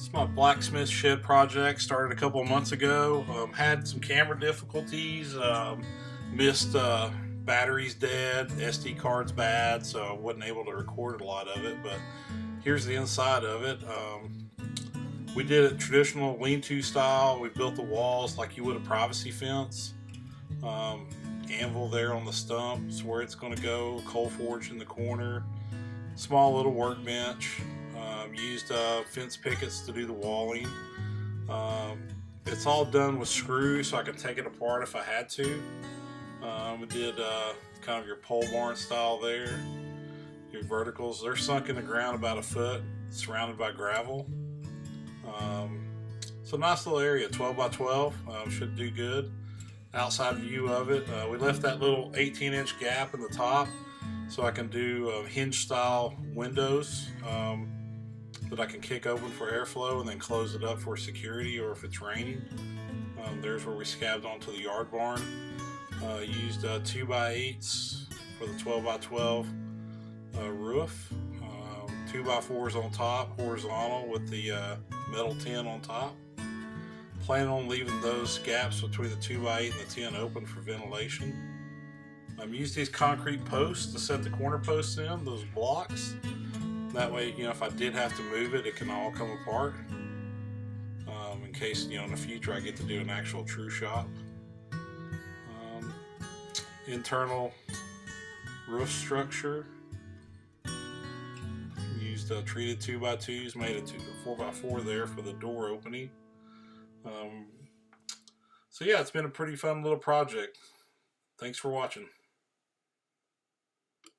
It's my blacksmith shed project. Started a couple of months ago. Had some camera difficulties. Missed batteries dead, SD cards bad, so I wasn't able to record a lot of it. But here's the inside of it. We did it traditional lean-to style. We built the walls like you would a privacy fence. Anvil there on the stump is where it's going to go. Coal forge in the corner. Small little workbench. Used fence pickets to do the walling. It's all done with screws, so I can take it apart if I had to. We did kind of your pole barn style there. Your verticals, they're sunk in the ground about a foot, surrounded by gravel. So nice little area, 12 by 12, should do good. Outside view of it, we left that little 18-inch gap in the top so I can do hinge style windows that I can kick open for airflow and then close it up for security or if it's raining. There's where we scabbed onto the yard barn. Used 2x8s for the 12 by 12 roof. 2x4s on top, horizontal with the metal tin on top. Plan on leaving those gaps between the 2x8 and the tin open for ventilation. Used these concrete posts to set the corner posts in, those blocks. That way, if I did have to move it, it can all come apart. In case, in the future I get to do an actual true shop. Internal roof structure. Used treated 2x2s, made a 4x4 there for the door opening. So yeah, it's been a pretty fun little project. Thanks for watching.